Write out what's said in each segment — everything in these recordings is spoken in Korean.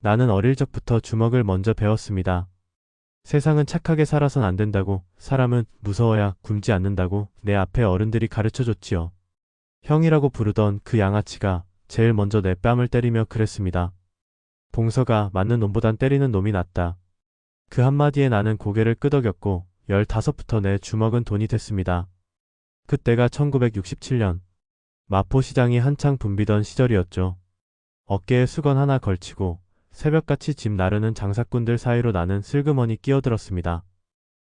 나는 어릴 적부터 주먹을 먼저 배웠습니다. 세상은 착하게 살아선 안 된다고, 사람은 무서워야 굶지 않는다고 내 앞에 어른들이 가르쳐줬지요. 형이라고 부르던 그 양아치가 제일 먼저 내 뺨을 때리며 그랬습니다. 봉서가 맞는 놈보단 때리는 놈이 낫다. 그 한마디에 나는 고개를 끄덕였고 15부터 내 주먹은 돈이 됐습니다. 그때가 1967년 마포시장이 한창 붐비던 시절이었죠. 어깨에 수건 하나 걸치고 새벽같이 집 나르는 장사꾼들 사이로 나는 슬그머니 끼어들었습니다.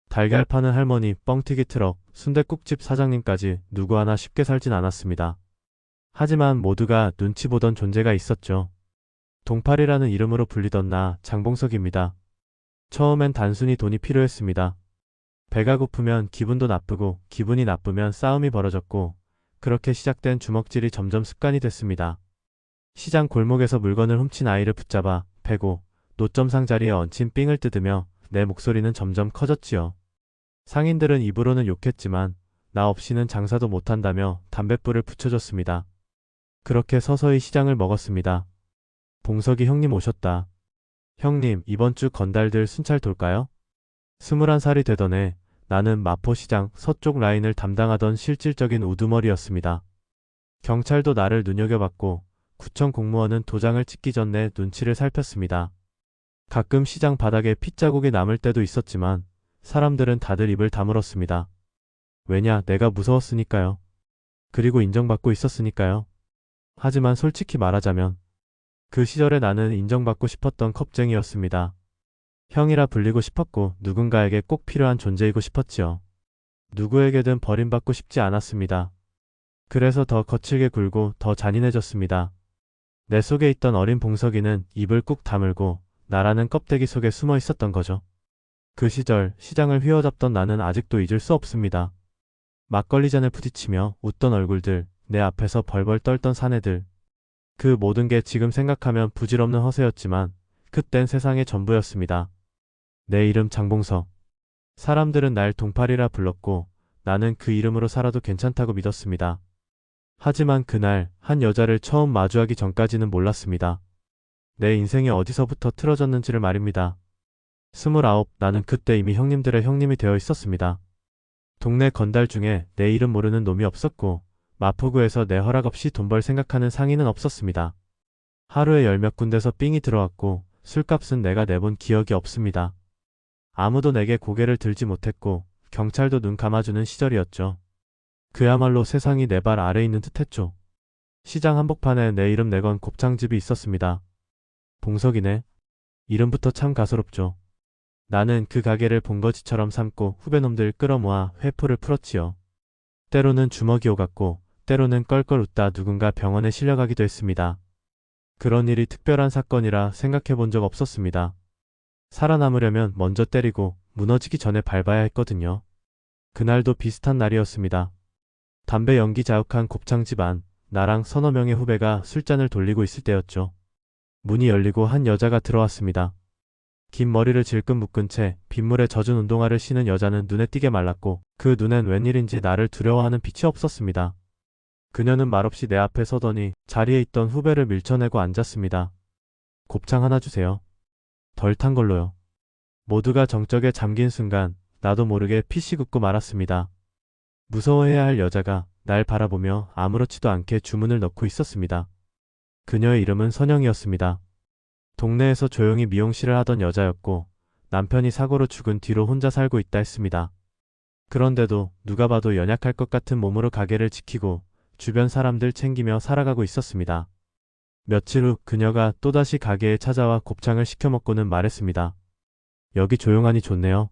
달걀 파는 할머니, 뻥튀기 트럭, 순댓국집 사장님까지 누구 하나 쉽게 살진 않았습니다. 하지만 모두가 눈치 보던 존재가 있었죠. 동팔이라는 이름으로 불리던 나 장봉석입니다. 처음엔 단순히 돈이 필요했습니다. 배가 고프면 기분도 나쁘고 기분이 나쁘면 싸움이 벌어졌고 그렇게 시작된 주먹질이 점점 습관이 됐습니다. 시장 골목에서 물건을 훔친 아이를 붙잡아 패고 노점상 자리에 얹힌 삥을 뜯으며 내 목소리는 점점 커졌지요. 상인들은 입으로는 욕했지만 나 없이는 장사도 못한다며 담뱃불을 붙여줬습니다. 그렇게 서서히 시장을 먹었습니다. 봉석이 형님 오셨다. 형님, 이번 주 건달들 순찰 돌까요? 21살이 되던 해 나는 마포시장 서쪽 라인을 담당하던 실질적인 우두머리였습니다. 경찰도 나를 눈여겨봤고 구청 공무원은 도장을 찍기 전 내 눈치를 살폈습니다. 가끔 시장 바닥에 핏자국이 남을 때도 있었지만 사람들은 다들 입을 다물었습니다. 왜냐, 내가 무서웠으니까요. 그리고 인정받고 있었으니까요. 하지만 솔직히 말하자면 그 시절에 나는 인정받고 싶었던 겁쟁이였습니다. 형이라 불리고 싶었고 누군가에게 꼭 필요한 존재이고 싶었지요. 누구에게든 버림받고 싶지 않았습니다. 그래서 더 거칠게 굴고 더 잔인해졌습니다. 내 속에 있던 어린 봉석이는 입을 꾹 다물고 나라는 껍데기 속에 숨어 있었던 거죠. 그 시절 시장을 휘어잡던 나는 아직도 잊을 수 없습니다. 막걸리 잔을 부딪히며 웃던 얼굴들, 내 앞에서 벌벌 떨던 사내들. 그 모든 게 지금 생각하면 부질없는 허세였지만 그땐 세상의 전부였습니다. 내 이름 장봉석. 사람들은 날 동팔이라 불렀고 나는 그 이름으로 살아도 괜찮다고 믿었습니다. 하지만 그날 한 여자를 처음 마주하기 전까지는 몰랐습니다. 내 인생이 어디서부터 틀어졌는지를 말입니다. 29, 나는 그때 이미 형님들의 형님이 되어 있었습니다. 동네 건달 중에 내 이름 모르는 놈이 없었고 마포구에서 내 허락 없이 돈 벌 생각하는 상인은 없었습니다. 하루에 10몇 군데서 삥이 들어왔고 술값은 내가 내본 기억이 없습니다. 아무도 내게 고개를 들지 못했고 경찰도 눈 감아주는 시절이었죠. 그야말로 세상이 내 발 아래 있는 듯했죠. 시장 한복판에 내 이름 내건 곱창집이 있었습니다. 봉석이네. 이름부터 참 가소롭죠. 나는 그 가게를 본거지처럼 삼고 후배놈들 끌어모아 회포를 풀었지요. 때로는 주먹이 오갔고 때로는 껄껄 웃다 누군가 병원에 실려가기도 했습니다. 그런 일이 특별한 사건이라 생각해 본 적 없었습니다. 살아남으려면 먼저 때리고 무너지기 전에 밟아야 했거든요. 그날도 비슷한 날이었습니다. 담배 연기 자욱한 곱창집 안, 나랑 서너 명의 후배가 술잔을 돌리고 있을 때였죠. 문이 열리고 한 여자가 들어왔습니다. 긴 머리를 질끈 묶은 채 빗물에 젖은 운동화를 신은 여자는 눈에 띄게 말랐고 그 눈엔 웬일인지 나를 두려워하는 빛이 없었습니다. 그녀는 말없이 내 앞에 서더니 자리에 있던 후배를 밀쳐내고 앉았습니다. 곱창 하나 주세요. 덜 탄 걸로요. 모두가 정적에 잠긴 순간 나도 모르게 피식 웃고 말았습니다. 무서워해야 할 여자가 날 바라보며 아무렇지도 않게 주문을 넣고 있었습니다. 그녀의 이름은 선영이었습니다. 동네에서 조용히 미용실을 하던 여자였고 남편이 사고로 죽은 뒤로 혼자 살고 있다 했습니다. 그런데도 누가 봐도 연약할 것 같은 몸으로 가게를 지키고 주변 사람들 챙기며 살아가고 있었습니다. 며칠 후 그녀가 또다시 가게에 찾아와 곱창을 시켜 먹고는 말했습니다. 여기 조용하니 좋네요.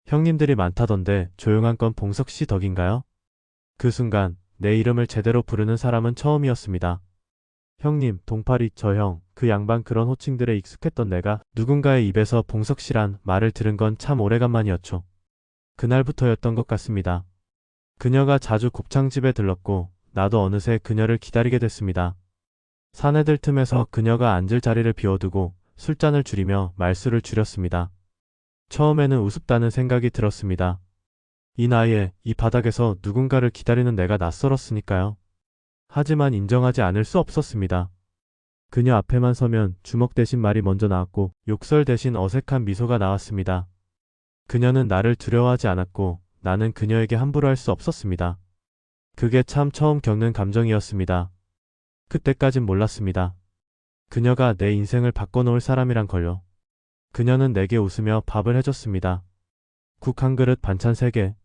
형님들이 많다던데 조용한 건 봉석씨 덕인가요? 그 순간 내 이름을 제대로 부르는 사람은 처음이었습니다. 형님, 동팔이, 저 형, 그 양반 그런 호칭들에 익숙했던 내가 누군가의 입에서 봉석씨란 말을 들은 건 참 오래간만이었죠. 그날부터였던 것 같습니다. 그녀가 자주 곱창집에 들렀고 나도 어느새 그녀를 기다리게 됐습니다. 사내들 틈에서 그녀가 앉을 자리를 비워두고 술잔을 줄이며 말수를 줄였습니다. 처음에는 우습다는 생각이 들었습니다. 이 나이에 이 바닥에서 누군가를 기다리는 내가 낯설었으니까요. 하지만 인정하지 않을 수 없었습니다. 그녀 앞에만 서면 주먹 대신 말이 먼저 나왔고 욕설 대신 어색한 미소가 나왔습니다. 그녀는 나를 두려워하지 않았고 나는 그녀에게 함부로 할 수 없었습니다. 그게 참 처음 겪는 감정이었습니다. 그때까진 몰랐습니다. 그녀가 내 인생을 바꿔놓을 사람이란 걸요. 그녀는 내게 웃으며 밥을 해줬습니다. 국 한 그릇 반찬 3개.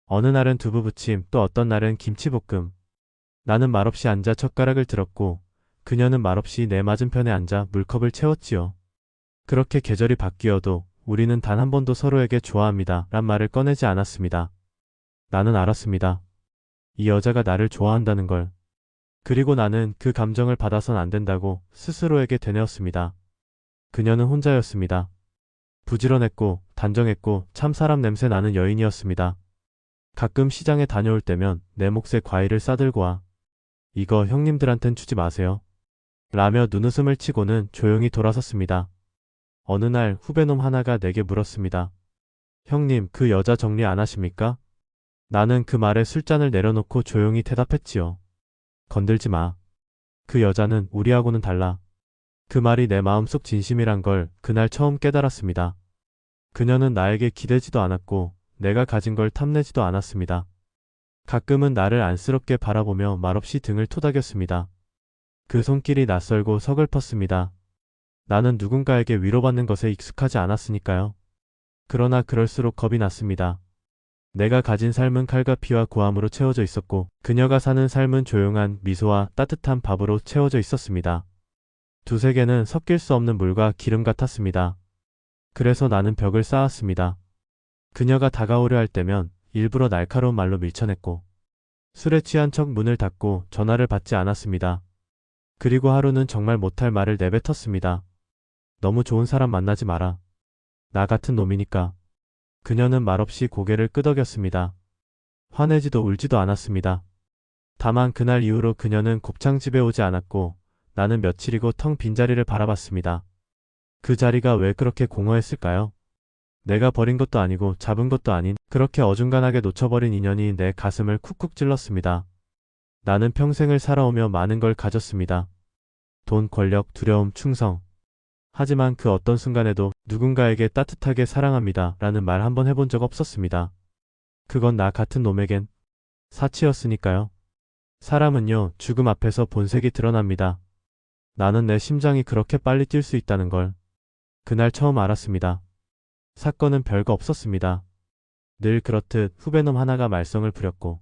어느 날은 두부부침, 또 어떤 날은 김치볶음. 나는 말없이 앉아 젓가락을 들었고 그녀는 말없이 내 맞은편에 앉아 물컵을 채웠지요. 그렇게 계절이 바뀌어도 우리는 단 한 번도 서로에게 좋아합니다 란 말을 꺼내지 않았습니다. 나는 알았습니다. 이 여자가 나를 좋아한다는 걸. 그리고 나는 그 감정을 받아선 안 된다고 스스로에게 되뇌었습니다. 그녀는 혼자였습니다. 부지런했고 단정했고 참 사람 냄새 나는 여인이었습니다. 가끔 시장에 다녀올 때면 내 몫의 과일을 싸들고 와. 이거 형님들한텐 주지 마세요. 라며 눈웃음을 치고는 조용히 돌아섰습니다. 어느 날 후배놈 하나가 내게 물었습니다. 형님, 그 여자 정리 안 하십니까? 나는 그 말에 술잔을 내려놓고 조용히 대답했지요. 건들지 마. 그 여자는 우리하고는 달라. 그 말이 내 마음속 진심이란 걸 그날 처음 깨달았습니다. 그녀는 나에게 기대지도 않았고 내가 가진 걸 탐내지도 않았습니다. 가끔은 나를 안쓰럽게 바라보며 말없이 등을 토닥였습니다. 그 손길이 낯설고 서글펐습니다. 나는 누군가에게 위로받는 것에 익숙하지 않았으니까요. 그러나 그럴수록 겁이 났습니다. 내가 가진 삶은 칼과 피와 고함으로 채워져 있었고 그녀가 사는 삶은 조용한 미소와 따뜻한 밥으로 채워져 있었습니다. 두 세계는 섞일 수 없는 물과 기름 같았습니다. 그래서 나는 벽을 쌓았습니다. 그녀가 다가오려 할 때면 일부러 날카로운 말로 밀쳐냈고 술에 취한 척 문을 닫고 전화를 받지 않았습니다. 그리고 하루는 정말 못할 말을 내뱉었습니다. 너무 좋은 사람 만나지 마라. 나 같은 놈이니까. 그녀는 말없이 고개를 끄덕였습니다. 화내지도 울지도 않았습니다. 다만 그날 이후로 그녀는 곱창 집에 오지 않았고 나는 며칠이고 텅 빈 자리를 바라봤습니다. 그 자리가 왜 그렇게 공허했을까요? 내가 버린 것도 아니고 잡은 것도 아닌 그렇게 어중간하게 놓쳐버린 인연이 내 가슴을 쿡쿡 찔렀습니다. 나는 평생을 살아오며 많은 걸 가졌습니다. 돈, 권력, 두려움, 충성. 하지만 그 어떤 순간에도 누군가에게 따뜻하게 사랑합니다 라는 말 한 번 해본 적 없었습니다. 그건 나 같은 놈에겐 사치였으니까요. 사람은요, 죽음 앞에서 본색이 드러납니다. 나는 내 심장이 그렇게 빨리 뛸 수 있다는 걸 그날 처음 알았습니다. 사건은 별거 없었습니다. 늘 그렇듯 후배놈 하나가 말썽을 부렸고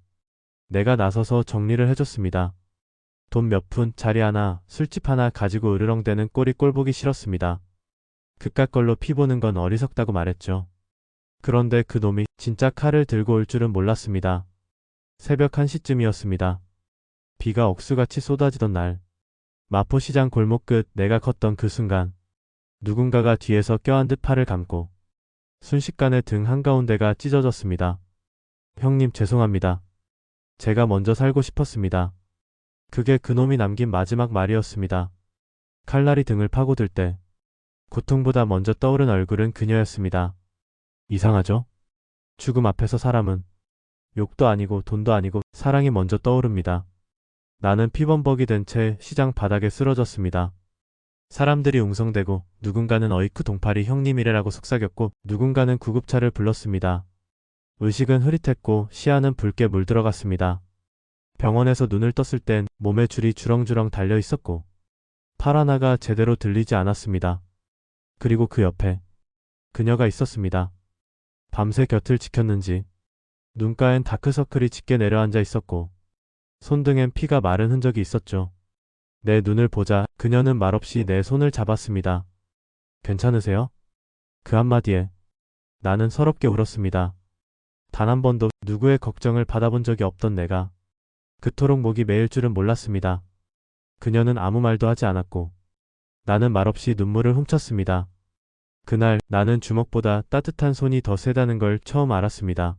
내가 나서서 정리를 해줬습니다. 돈 몇 푼, 자리 하나, 술집 하나 가지고 으르렁대는 꼴이 꼴보기 싫었습니다. 그깟 걸로 피 보는 건 어리석다고 말했죠. 그런데 그 놈이 진짜 칼을 들고 올 줄은 몰랐습니다. 새벽 1시쯤이었습니다. 비가 억수같이 쏟아지던 날. 마포시장 골목 끝 내가 걷던 그 순간 누군가가 뒤에서 껴안 듯 팔을 감고 순식간에 등 한가운데가 찢어졌습니다. 형님 죄송합니다. 제가 먼저 살고 싶었습니다. 그게 그놈이 남긴 마지막 말이었습니다. 칼날이 등을 파고들 때 고통보다 먼저 떠오른 얼굴은 그녀였습니다. 이상하죠? 죽음 앞에서 사람은 욕도 아니고 돈도 아니고 사랑이 먼저 떠오릅니다. 나는 피범벅이 된 채 시장 바닥에 쓰러졌습니다. 사람들이 웅성대고 누군가는 어이쿠 동팔이 형님이래라고 속삭였고 누군가는 구급차를 불렀습니다. 의식은 흐릿했고 시야는 붉게 물들어갔습니다. 병원에서 눈을 떴을 땐 몸에 줄이 주렁주렁 달려 있었고 팔 하나가 제대로 들리지 않았습니다. 그리고 그 옆에 그녀가 있었습니다. 밤새 곁을 지켰는지 눈가엔 다크서클이 짙게 내려앉아 있었고 손등엔 피가 마른 흔적이 있었죠. 내 눈을 보자 그녀는 말없이 내 손을 잡았습니다. 괜찮으세요? 그 한마디에 나는 서럽게 울었습니다. 단 한 번도 누구의 걱정을 받아본 적이 없던 내가 그토록 목이 메일 줄은 몰랐습니다. 그녀는 아무 말도 하지 않았고 나는 말없이 눈물을 훔쳤습니다. 그날 나는 주먹보다 따뜻한 손이 더 세다는 걸 처음 알았습니다.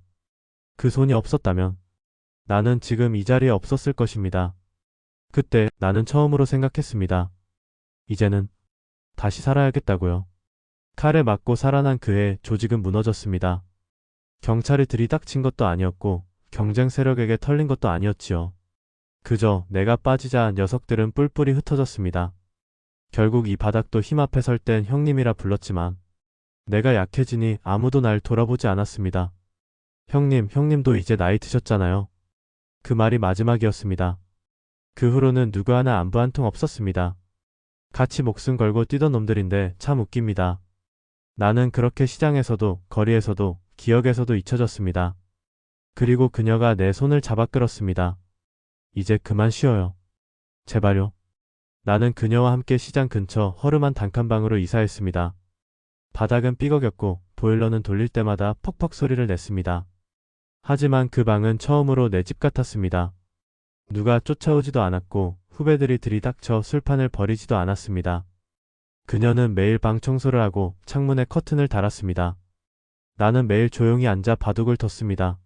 그 손이 없었다면 나는 지금 이 자리에 없었을 것입니다. 그때 나는 처음으로 생각했습니다. 이제는 다시 살아야겠다고요. 칼에 맞고 살아난 그의 조직은 무너졌습니다. 경찰이 들이닥친 것도 아니었고 경쟁 세력에게 털린 것도 아니었지요. 그저 내가 빠지자 녀석들은 뿔뿔이 흩어졌습니다. 결국 이 바닥도 힘 앞에 설 땐 형님이라 불렀지만 내가 약해지니 아무도 날 돌아보지 않았습니다. 형님도 이제 나이 드셨잖아요. 그 말이 마지막이었습니다. 그 후로는 누구 하나 안부 한 통 없었습니다. 같이 목숨 걸고 뛰던 놈들인데 참 웃깁니다. 나는 그렇게 시장에서도 거리에서도 기억에서도 잊혀졌습니다. 그리고 그녀가 내 손을 잡아 끌었습니다. 이제 그만 쉬어요. 제발요. 나는 그녀와 함께 시장 근처 허름한 단칸방으로 이사했습니다. 바닥은 삐걱였고 보일러는 돌릴 때마다 퍽퍽 소리를 냈습니다. 하지만 그 방은 처음으로 내 집 같았습니다. 누가 쫓아오지도 않았고 후배들이 들이닥쳐 술판을 벌이지도 않았습니다. 그녀는 매일 방 청소를 하고 창문에 커튼을 달았습니다. 나는 매일 조용히 앉아 바둑을 뒀습니다.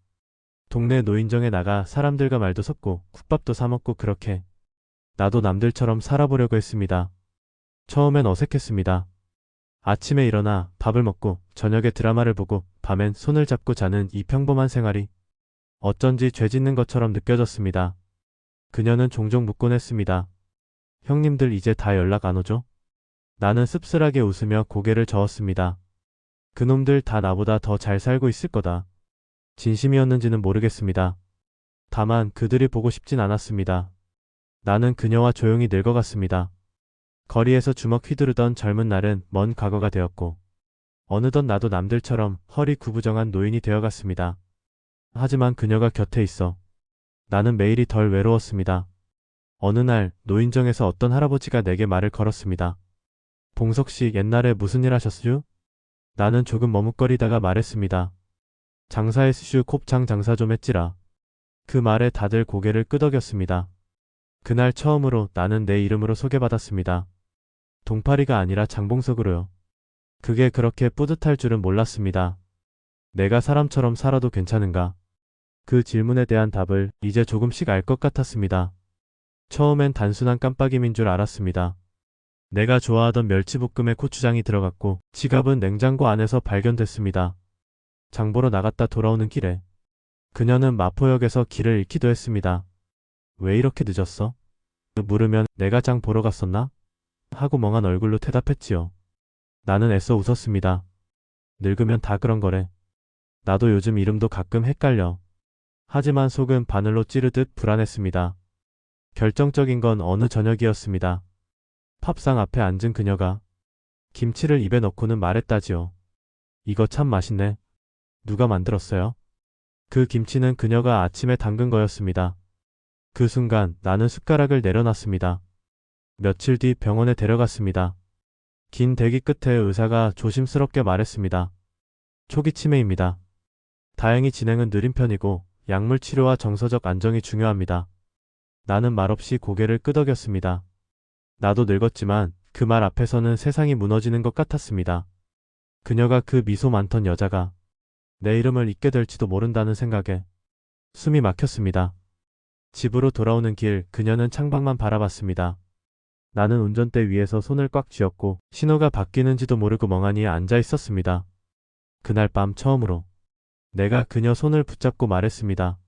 동네 노인정에 나가 사람들과 말도 섞고 국밥도 사 먹고 그렇게 나도 남들처럼 살아보려고 했습니다. 처음엔 어색했습니다. 아침에 일어나 밥을 먹고 저녁에 드라마를 보고 밤엔 손을 잡고 자는 이 평범한 생활이 어쩐지 죄 짓는 것처럼 느껴졌습니다. 그녀는 종종 묻곤 했습니다. 형님들 이제 다 연락 안 오죠? 나는 씁쓸하게 웃으며 고개를 저었습니다. 그놈들 다 나보다 더 잘 살고 있을 거다. 진심이었는지는 모르겠습니다. 다만 그들이 보고 싶진 않았습니다. 나는 그녀와 조용히 늙어갔습니다. 거리에서 주먹 휘두르던 젊은 날은 먼 과거가 되었고 어느덧 나도 남들처럼 허리 구부정한 노인이 되어갔습니다. 하지만 그녀가 곁에 있어 나는 매일이 덜 외로웠습니다. 어느 날 노인정에서 어떤 할아버지가 내게 말을 걸었습니다. 봉석씨 옛날에 무슨 일 하셨슈? 나는 조금 머뭇거리다가 말했습니다. 장사했슈 곱창 장사 좀 했지라. 그 말에 다들 고개를 끄덕였습니다. 그날 처음으로 나는 내 이름으로 소개받았습니다. 동파리가 아니라 장봉석으로요. 그게 그렇게 뿌듯할 줄은 몰랐습니다. 내가 사람처럼 살아도 괜찮은가? 그 질문에 대한 답을 이제 조금씩 알 것 같았습니다. 처음엔 단순한 깜빡임인 줄 알았습니다. 내가 좋아하던 멸치볶음에 고추장이 들어갔고 지갑은 냉장고 안에서 발견됐습니다. 장보러 나갔다 돌아오는 길에 그녀는 마포역에서 길을 잃기도 했습니다. 왜 이렇게 늦었어? 물으면 내가 장 보러 갔었나? 하고 멍한 얼굴로 대답했지요. 나는 애써 웃었습니다. 늙으면 다 그런 거래. 나도 요즘 이름도 가끔 헷갈려. 하지만 속은 바늘로 찌르듯 불안했습니다. 결정적인 건 어느 저녁이었습니다. 팝상 앞에 앉은 그녀가 김치를 입에 넣고는 말했다지요. 이거 참 맛있네. 누가 만들었어요? 그 김치는 그녀가 아침에 담근 거였습니다. 그 순간 나는 숟가락을 내려놨습니다. 며칠 뒤 병원에 데려갔습니다. 긴 대기 끝에 의사가 조심스럽게 말했습니다. 초기 치매입니다. 다행히 진행은 느린 편이고 약물 치료와 정서적 안정이 중요합니다. 나는 말없이 고개를 끄덕였습니다. 나도 늙었지만 그 말 앞에서는 세상이 무너지는 것 같았습니다. 그녀가 그 미소 많던 여자가 내 이름을 잊게 될지도 모른다는 생각에 숨이 막혔습니다. 집으로 돌아오는 길 그녀는 창밖만 바라봤습니다. 나는 운전대 위에서 손을 꽉 쥐었고 신호가 바뀌는지도 모르고 멍하니 앉아 있었습니다. 그날 밤 처음으로 내가 그녀 손을 붙잡고 말했습니다.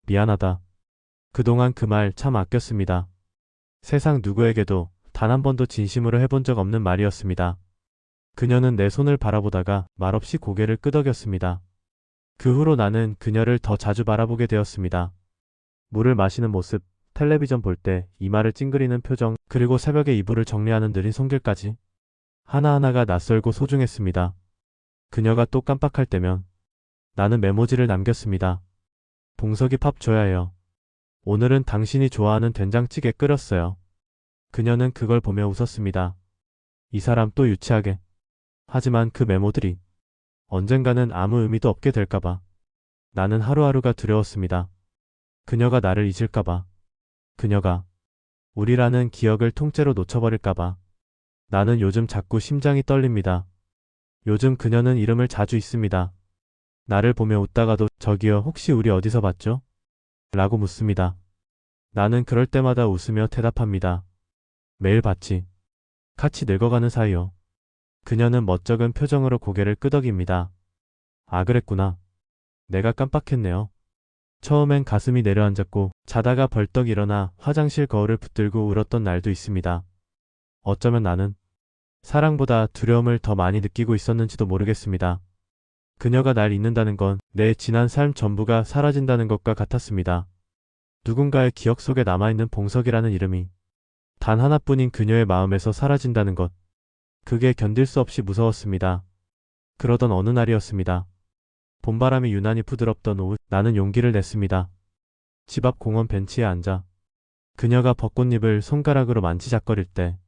미안하다. 그동안 그 말 참 아꼈습니다. 세상 누구에게도 단 한 번도 진심으로 해본 적 없는 말이었습니다. 그녀는 내 손을 바라보다가 말없이 고개를 끄덕였습니다. 그 후로 나는 그녀를 더 자주 바라보게 되었습니다. 물을 마시는 모습, 텔레비전 볼 때 이마를 찡그리는 표정, 그리고 새벽에 이불을 정리하는 느린 손길까지 하나하나가 낯설고 소중했습니다. 그녀가 또 깜빡할 때면 나는 메모지를 남겼습니다. 봉석이 밥 줘야 해요. 오늘은 당신이 좋아하는 된장찌개 끓였어요. 그녀는 그걸 보며 웃었습니다. 이 사람 또 유치하게. 하지만 그 메모들이 언젠가는 아무 의미도 없게 될까봐 나는 하루하루가 두려웠습니다. 그녀가 나를 잊을까봐. 그녀가 우리라는 기억을 통째로 놓쳐버릴까봐. 나는 요즘 자꾸 심장이 떨립니다. 요즘 그녀는 이름을 자주 잊습니다. 나를 보며 웃다가도 저기요 혹시 우리 어디서 봤죠? 라고 묻습니다. 나는 그럴 때마다 웃으며 대답합니다. 매일 봤지. 같이 늙어가는 사이요. 그녀는 멋쩍은 표정으로 고개를 끄덕입니다. 아 그랬구나. 내가 깜빡했네요. 처음엔 가슴이 내려앉았고 자다가 벌떡 일어나 화장실 거울을 붙들고 울었던 날도 있습니다. 어쩌면 나는 사랑보다 두려움을 더 많이 느끼고 있었는지도 모르겠습니다. 그녀가 날 잊는다는 건 내 지난 삶 전부가 사라진다는 것과 같았습니다. 누군가의 기억 속에 남아있는 봉석이라는 이름이 단 하나뿐인 그녀의 마음에서 사라진다는 것. 그게 견딜 수 없이 무서웠습니다. 그러던 어느 날이었습니다. 봄바람이 유난히 부드럽던 오후, 나는 용기를 냈습니다. 집 앞 공원 벤치에 앉아 그녀가 벚꽃잎을 손가락으로 만지작거릴 때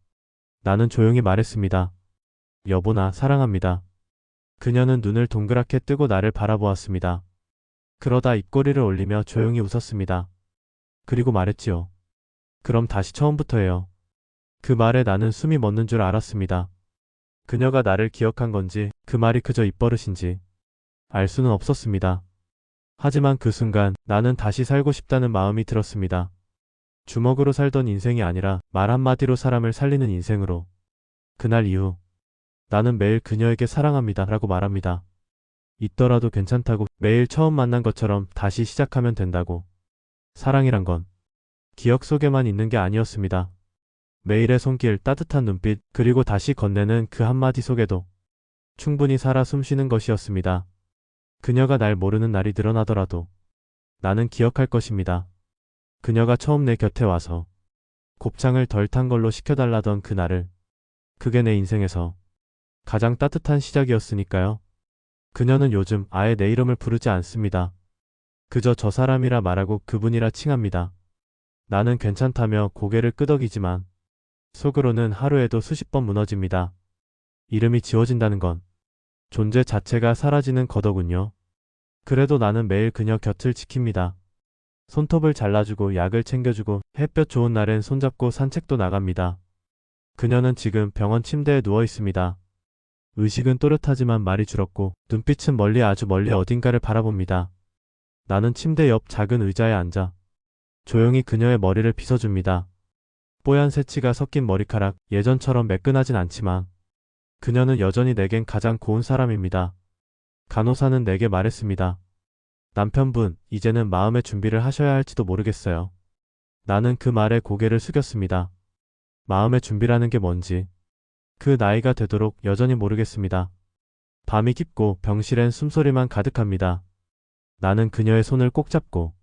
나는 조용히 말했습니다. 여보, 나 사랑합니다. 그녀는 눈을 동그랗게 뜨고 나를 바라보았습니다. 그러다 입꼬리를 올리며 조용히 웃었습니다. 그리고 말했지요. 그럼 다시 처음부터예요. 그 말에 나는 숨이 멎는 줄 알았습니다. 그녀가 나를 기억한 건지 그 말이 그저 입버릇인지 알 수는 없었습니다. 하지만 그 순간 나는 다시 살고 싶다는 마음이 들었습니다. 주먹으로 살던 인생이 아니라 말 한마디로 사람을 살리는 인생으로. 그날 이후 나는 매일 그녀에게 사랑합니다 라고 말합니다. 있더라도 괜찮다고, 매일 처음 만난 것처럼 다시 시작하면 된다고. 사랑이란 건 기억 속에만 있는 게 아니었습니다. 매일의 손길, 따뜻한 눈빛, 그리고 다시 건네는 그 한마디 속에도 충분히 살아 숨쉬는 것이었습니다. 그녀가 날 모르는 날이 늘어나더라도 나는 기억할 것입니다. 그녀가 처음 내 곁에 와서 곱창을 덜 탄 걸로 시켜달라던 그날을. 그게 내 인생에서 가장 따뜻한 시작이었으니까요. 그녀는 요즘 아예 내 이름을 부르지 않습니다. 그저 저 사람이라 말하고 그분이라 칭합니다. 나는 괜찮다며 고개를 끄덕이지만 속으로는 하루에도 수십 번 무너집니다. 이름이 지워진다는 건 존재 자체가 사라지는 거더군요. 그래도 나는 매일 그녀 곁을 지킵니다. 손톱을 잘라주고 약을 챙겨주고 햇볕 좋은 날엔 손잡고 산책도 나갑니다. 그녀는 지금 병원 침대에 누워 있습니다. 의식은 또렷하지만 말이 줄었고 눈빛은 멀리, 아주 멀리 어딘가를 바라봅니다. 나는 침대 옆 작은 의자에 앉아 조용히 그녀의 머리를 빗어줍니다. 뽀얀 새치가 섞인 머리카락, 예전처럼 매끈하진 않지만 그녀는 여전히 내겐 가장 고운 사람입니다. 간호사는 내게 말했습니다. 남편분, 이제는 마음의 준비를 하셔야 할지도 모르겠어요. 나는 그 말에 고개를 숙였습니다. 마음의 준비라는 게 뭔지 그 나이가 되도록 여전히 모르겠습니다. 밤이 깊고 병실엔 숨소리만 가득합니다. 나는 그녀의 손을 꼭 잡고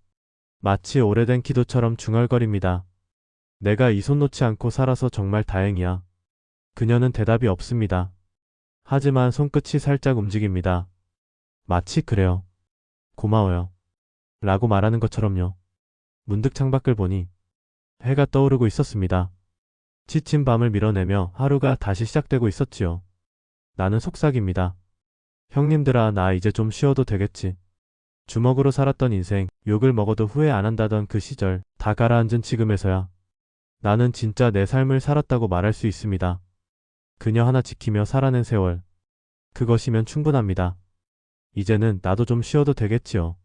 마치 오래된 기도처럼 중얼거립니다. 내가 이 손 놓지 않고 살아서 정말 다행이야. 그녀는 대답이 없습니다. 하지만 손끝이 살짝 움직입니다. 마치 그래요. 고마워요. 라고 말하는 것처럼요. 문득 창밖을 보니 해가 떠오르고 있었습니다. 지친 밤을 밀어내며 하루가 다시 시작되고 있었지요. 나는 속삭입니다. 형님들아, 나 이제 좀 쉬어도 되겠지. 주먹으로 살았던 인생, 욕을 먹어도 후회 안 한다던 그 시절, 다 가라앉은 지금에서야 나는 진짜 내 삶을 살았다고 말할 수 있습니다. 그녀 하나 지키며 살아낸 세월. 그것이면 충분합니다. 이제는 나도 좀 쉬어도 되겠지요.